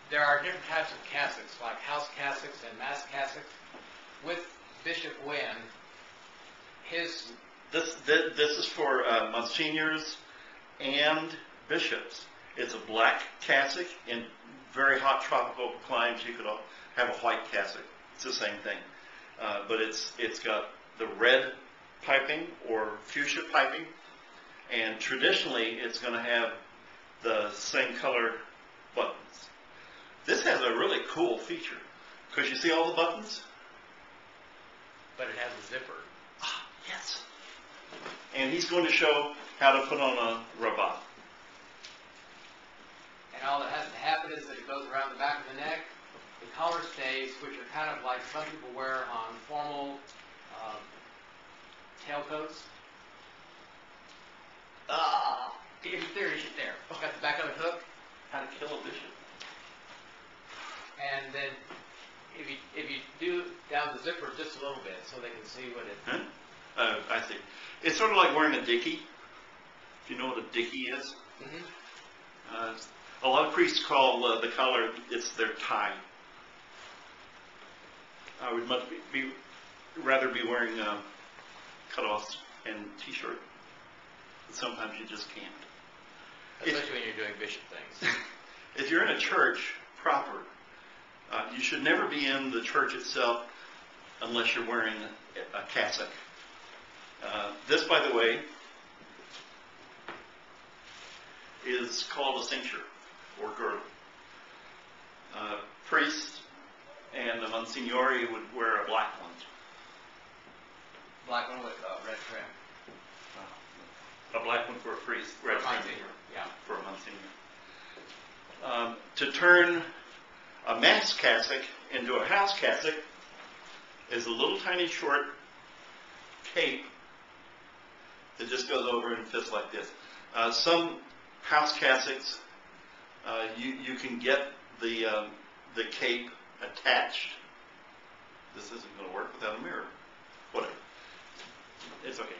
there are different types of cassocks, like house cassocks and mass cassocks. With Bishop Wynn, this is for monsignors and bishops. It's a black cassock. In very hot tropical climes, you could have a white cassock. It's the same thing, but it's got the red piping or fuchsia piping, and traditionally it's going to have the same color buttons. This has a really cool feature because you see all the buttons, but it has a zipper. Ah, yes. And he's going to show how to put on a rabat. And all that has to happen is that it goes around the back of the neck. The collar stays, which are kind of like some people wear on formal tailcoats. There, got the back of the hook. How to kill a bishop. And then if you do down the zipper just a little bit so they can see what it... Huh? I see. It's sort of like wearing a dicky. If you know what a dicky is. Mm-hmm. A lot of priests call the collar, it's their tie. I would much rather be wearing cutoffs and t-shirt. But sometimes you just can't. Especially when you're doing bishop things. If you're in a church proper, you should never be in the church itself unless you're wearing a cassock. This, by the way, is called a cincture or girdle. Priests and the Monsignori would wear a black one. Black one with red trim. A black one for a priest. Red trim. Yeah. For a Monsignor. To turn a mass cassock into a house cassock is a little tiny short cape that just goes over and fits like this. Some house cassocks, you can get the cape attached. This isn't going to work without a mirror. Whatever. It's okay.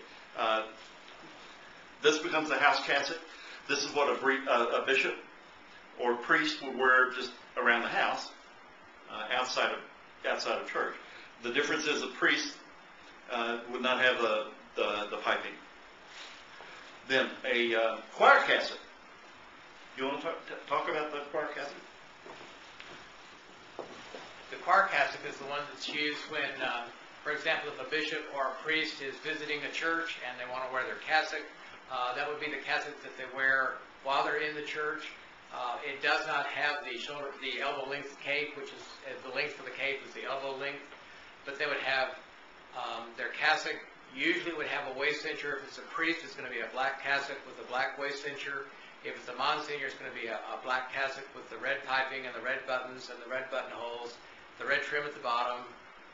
This becomes a house cassock. This is what a bishop or priest would wear just around the house, outside of church. The difference is a priest would not have the piping. Then a choir cassock. You want to talk about the choir cassock? The choir cassock is the one that's used when, for example, if a bishop or a priest is visiting a church and they want to wear their cassock, that would be the cassock that they wear while they're in the church. It does not have the elbow length cape, which is the length for the cape is the elbow length, but they would have their cassock usually would have a waist cincher. If it's a priest, it's going to be a black cassock with a black waist cincher. If it's a Monsignor, it's going to be a black cassock with the red piping and the red buttons and the red buttonholes, the red trim at the bottom,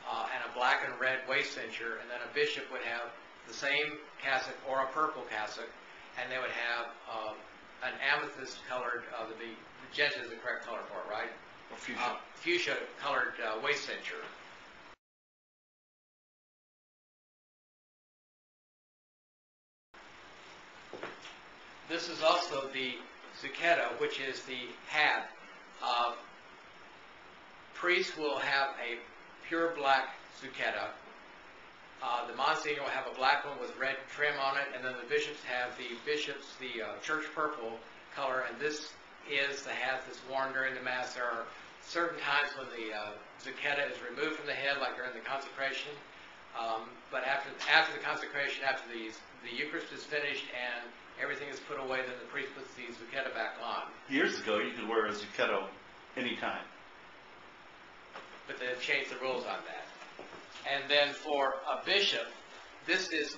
and a black and red waist cincher. And then a bishop would have the same cassock or a purple cassock, and they would have an amethyst colored, the magenta is the correct color for it, right? Or fuchsia. Fuchsia colored waist cincher. This is also the zucchetto, which is the hat. Priests will have a pure black zucchetto. The Monsignor will have a black one with red trim on it, and then the bishops have the church purple color, and this is the hat that's worn during the Mass. There are certain times when the zucchetto is removed from the head, like during the consecration, but after the consecration, after the Eucharist is finished and everything is put away, then the priest puts the zucchetto back on. Years ago, you could wear a zucchetto anytime. But they've changed the rules on that. And then for a bishop, this is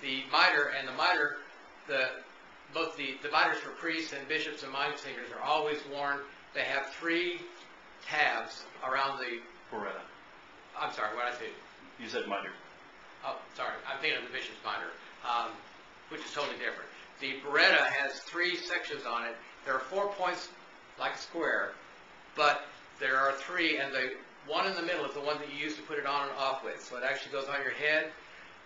the mitre, and the mitre, both the mitres for priests and bishops and monsignors are always worn. They have 3 tabs around the... Beretta. I'm sorry, what did I say? You said mitre. Oh, sorry. I'm thinking of the bishop's mitre, which is totally different. The beretta has 3 sections on it. There are 4 points like a square, but there are 3, and the one in the middle is the one that you use to put it on and off with. So it actually goes on your head.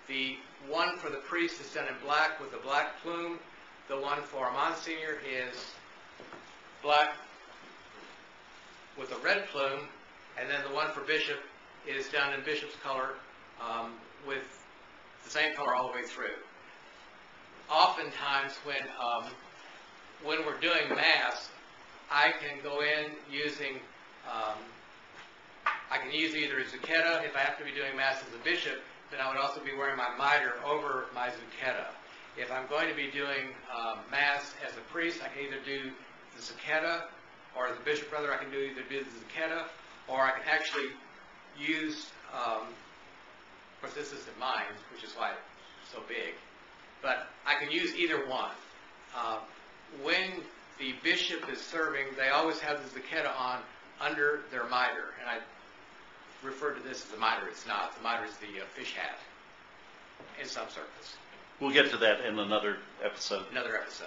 The one for the priest is done in black with a black plume. The one for a Monsignor is black with a red plume, and then the one for bishop is done in bishop's color with the same color all the way through. Oftentimes when we're doing Mass, I can go in using, I can use either a zucchetta. If I have to be doing Mass as a bishop, then I would also be wearing my mitre over my zucchetta. If I'm going to be doing Mass as a priest, I can either do the zucchetta, or as a bishop brother, I can either do the zucchetta, or I can actually use, of course this isn't mine, which is why it's so big, but I can use either one. When the bishop is serving, they always have the zucchetta on under their mitre, and I refer to this as the mitre. It's not. The mitre is the fish hat in some circles. We'll get to that in another episode. Another episode.